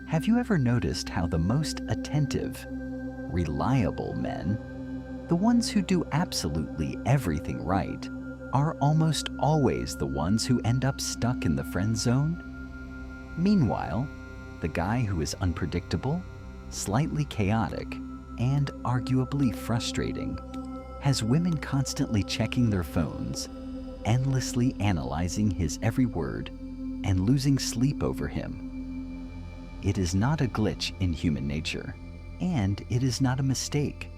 Have you ever noticed how the most attentive, reliable men, the ones who do absolutely everything right, are almost always the ones who end up stuck in the friend zone? Meanwhile, the guy who is unpredictable, slightly chaotic, and arguably frustrating has women constantly checking their phones, endlessly analyzing his every word, and losing sleep over him. It is not a glitch in human nature, and it is not a mistake.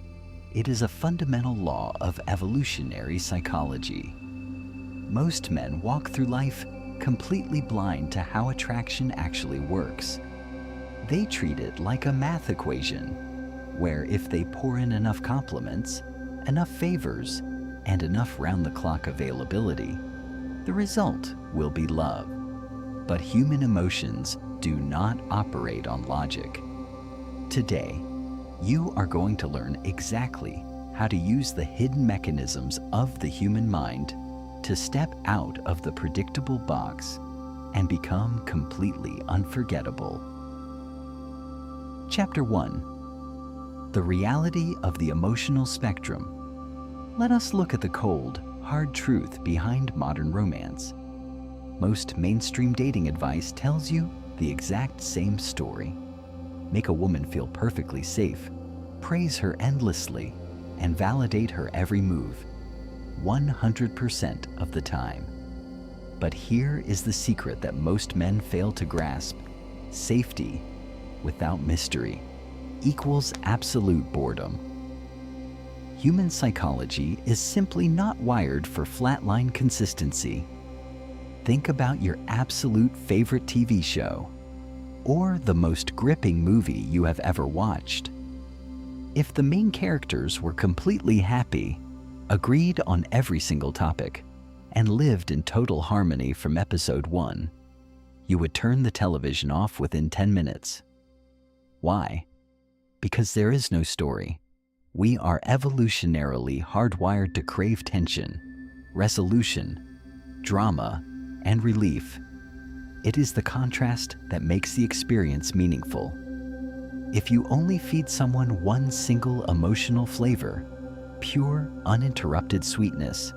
It is a fundamental law of evolutionary psychology. Most men walk through life completely blind to how attraction actually works. They treat it like a math equation, where if they pour in enough compliments, enough favors, and enough round-the-clock availability, the result will be love. But human emotions do not operate on logic. Today, you are going to learn exactly how to use the hidden mechanisms of the human mind to step out of the predictable box and become completely unforgettable. Chapter 1. The Reality of the Emotional Spectrum. Let us look at the cold, hard truth behind modern romance. Most mainstream dating advice tells you the exact same story. Make a woman feel perfectly safe, praise her endlessly, and validate her every move, 100% of the time. But here is the secret that most men fail to grasp. Safety without mystery equals absolute boredom. Human psychology is simply not wired for flatline consistency. Think about your absolute favorite TV show, or the most gripping movie you have ever watched. If the main characters were completely happy, agreed on every single topic, and lived in total harmony from episode 1, you would turn the television off within 10 minutes. Why? Because there is no story. We are evolutionarily hardwired to crave tension, resolution, drama, and relief. It is the contrast that makes the experience meaningful. If you only feed someone one single emotional flavor, pure, uninterrupted sweetness,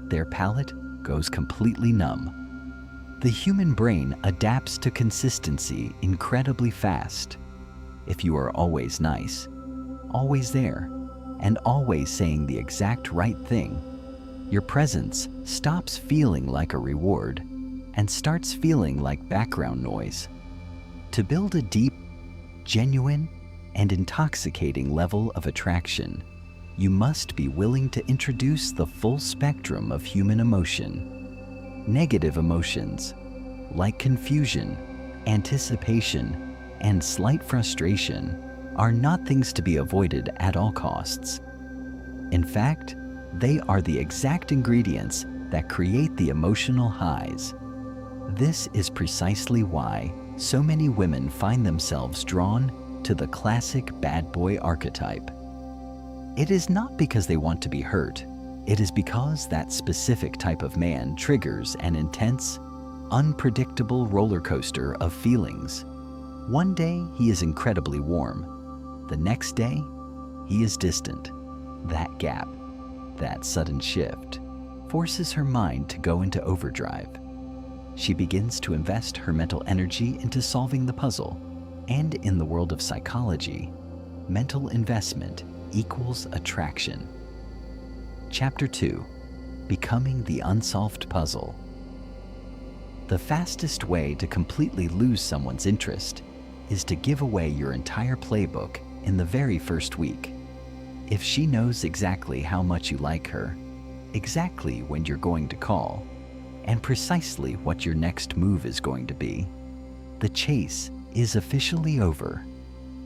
their palate goes completely numb. The human brain adapts to consistency incredibly fast. If you are always nice, always there, and always saying the exact right thing, your presence stops feeling like a reward and starts feeling like background noise. To build a deep, genuine, and intoxicating level of attraction, you must be willing to introduce the full spectrum of human emotion. Negative emotions, like confusion, anticipation, and slight frustration, are not things to be avoided at all costs. In fact, they are the exact ingredients that create the emotional highs. This is precisely why so many women find themselves drawn to the classic bad boy archetype. It is not because they want to be hurt. It is because that specific type of man triggers an intense, unpredictable roller coaster of feelings. One day he is incredibly warm. The next day, he is distant. That gap, that sudden shift, forces her mind to go into overdrive. She begins to invest her mental energy into solving the puzzle. And in the world of psychology, mental investment equals attraction. Chapter 2. Becoming the Unsolved Puzzle. The fastest way to completely lose someone's interest is to give away your entire playbook in the very first week. If she knows exactly how much you like her, exactly when you're going to call, and precisely what your next move is going to be, the chase is officially over.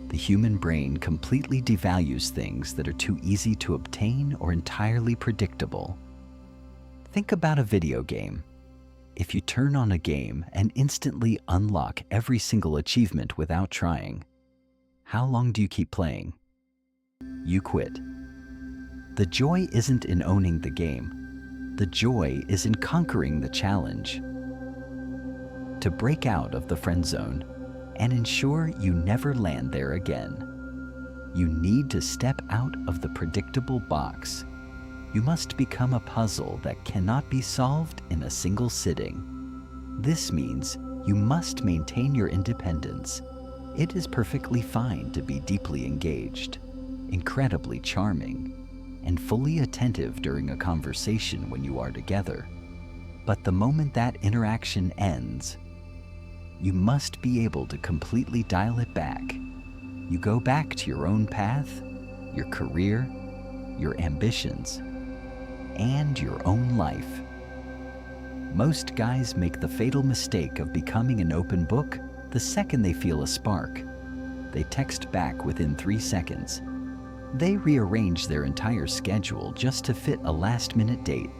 The human brain completely devalues things that are too easy to obtain or entirely predictable. Think about a video game. If you turn on a game and instantly unlock every single achievement without trying, how long do you keep playing? You quit. The joy isn't in owning the game. The joy is in conquering the challenge. To break out of the friend zone, and ensure you never land there again. You need to step out of the predictable box. You must become a puzzle that cannot be solved in a single sitting. This means you must maintain your independence. It is perfectly fine to be deeply engaged, incredibly charming, and fully attentive during a conversation when you are together. But the moment that interaction ends, you must be able to completely dial it back. You go back to your own path, your career, your ambitions, and your own life. Most guys make the fatal mistake of becoming an open book the second they feel a spark. They text back within 3 seconds. They rearrange their entire schedule just to fit a last-minute date.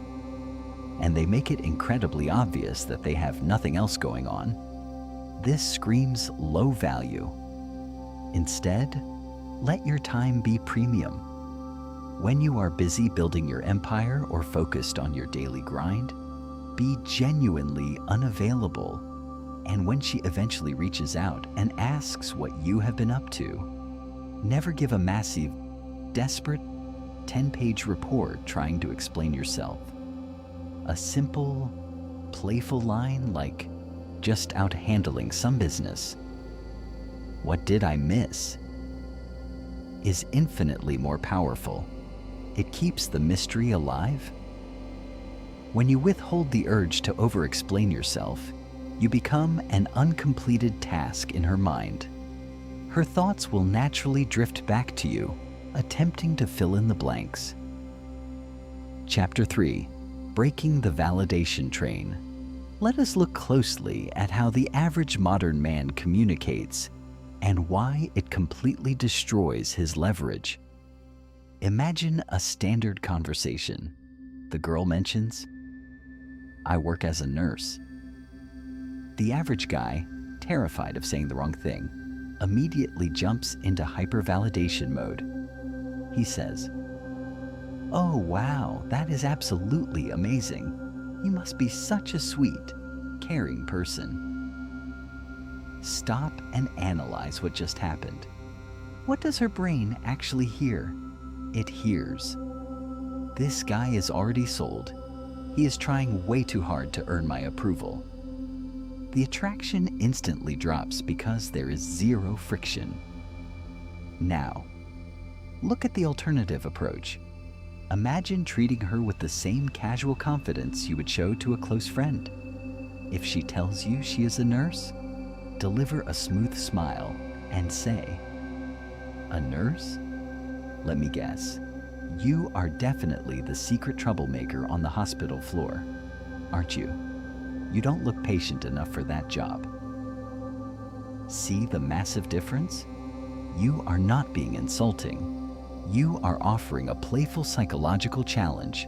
And they make it incredibly obvious that they have nothing else going on. This screams low value. Instead, let your time be premium. When you are busy building your empire or focused on your daily grind, be genuinely unavailable. And when she eventually reaches out and asks what you have been up to, never give a massive, desperate 10-page report trying to explain yourself. A simple, playful line like, "Just out handling some business. What did I miss?" is infinitely more powerful. It keeps the mystery alive. When you withhold the urge to over-explain yourself, you become an uncompleted task in her mind. Her thoughts will naturally drift back to you, attempting to fill in the blanks. Chapter 3. Breaking the validation train. Let us look closely at how the average modern man communicates and why it completely destroys his leverage. Imagine a standard conversation. The girl mentions, "I work as a nurse." The average guy, terrified of saying the wrong thing, immediately jumps into hypervalidation mode. He says, "Oh wow, that is absolutely amazing. You must be such a sweet, caring person." Stop and analyze what just happened. What does her brain actually hear? It hears, "This guy is already sold. He is trying way too hard to earn my approval." The attraction instantly drops because there is zero friction. Now, look at the alternative approach. Imagine treating her with the same casual confidence you would show to a close friend. If she tells you she is a nurse, deliver a smooth smile and say, "A nurse? Let me guess. You are definitely the secret troublemaker on the hospital floor, aren't you? You don't look patient enough for that job." See the massive difference? You are not being insulting. You are offering a playful psychological challenge.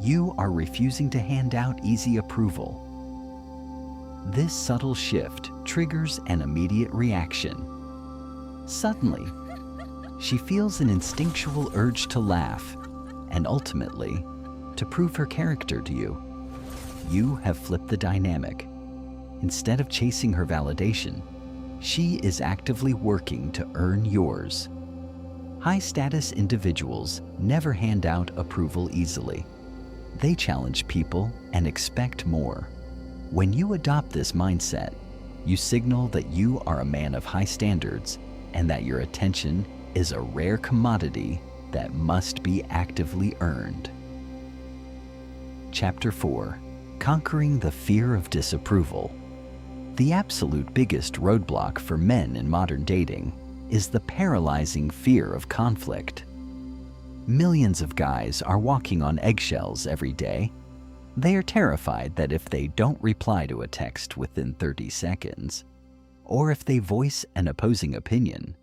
You are refusing to hand out easy approval. This subtle shift triggers an immediate reaction. Suddenly, she feels an instinctual urge to laugh and ultimately to prove her character to you. You have flipped the dynamic. Instead of chasing her validation, she is actively working to earn yours. High-status individuals never hand out approval easily. They challenge people and expect more. When you adopt this mindset, you signal that you are a man of high standards and that your attention is a rare commodity that must be actively earned. Chapter 4. Conquering the fear of disapproval. The absolute biggest roadblock for men in modern dating is the paralyzing fear of conflict. Millions of guys are walking on eggshells every day. They are terrified that if they don't reply to a text within 30 seconds, or if they voice an opposing opinion,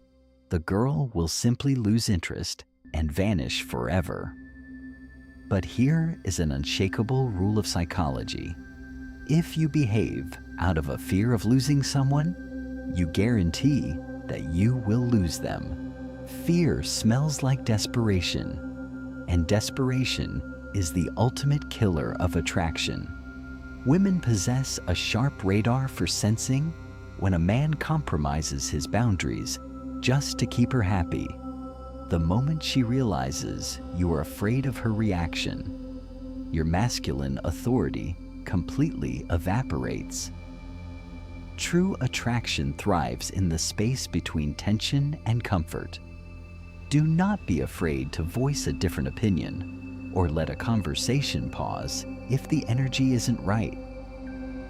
the girl will simply lose interest and vanish forever. But here is an unshakable rule of psychology. If you behave out of a fear of losing someone, you guarantee that you will lose them. Fear smells like desperation, and desperation is the ultimate killer of attraction. Women possess a sharp radar for sensing when a man compromises his boundaries just to keep her happy. The moment she realizes you are afraid of her reaction, your masculine authority completely evaporates. True attraction thrives in the space between tension and comfort. Do not be afraid to voice a different opinion or let a conversation pause if the energy isn't right.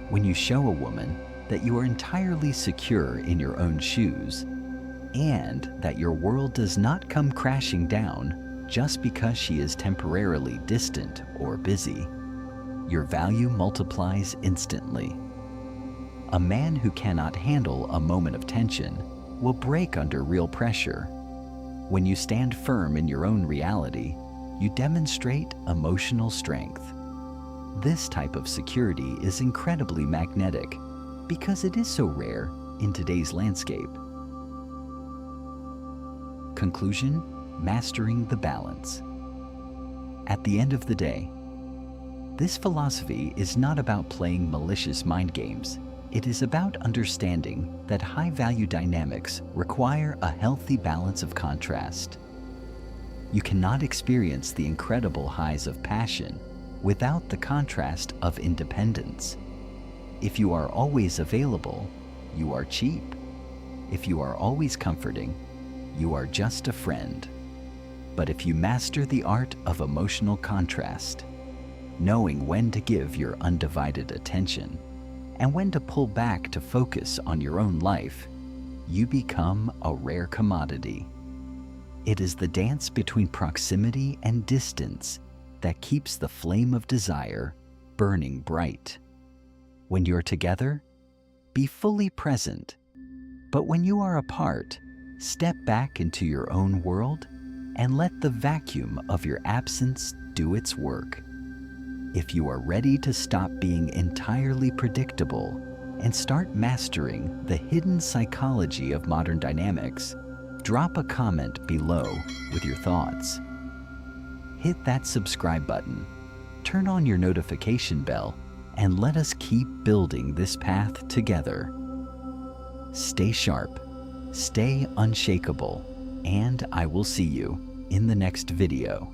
When you show a woman that you are entirely secure in your own shoes and that your world does not come crashing down just because she is temporarily distant or busy, your value multiplies instantly. A man who cannot handle a moment of tension will break under real pressure. When you stand firm in your own reality, you demonstrate emotional strength. This type of security is incredibly magnetic because it is so rare in today's landscape. Conclusion: mastering the balance. At the end of the day, this philosophy is not about playing malicious mind games. It is about understanding that high-value dynamics require a healthy balance of contrast. You cannot experience the incredible highs of passion without the contrast of independence. If you are always available, you are cheap. If you are always comforting, you are just a friend. But if you master the art of emotional contrast, knowing when to give your undivided attention and when to pull back to focus on your own life, you become a rare commodity. It is the dance between proximity and distance that keeps the flame of desire burning bright. When you're together, be fully present. But when you are apart, step back into your own world and let the vacuum of your absence do its work. If you are ready to stop being entirely predictable and start mastering the hidden psychology of modern dynamics, drop a comment below with your thoughts. Hit that subscribe button, turn on your notification bell, and let us keep building this path together. Stay sharp, stay unshakable, and I will see you in the next video.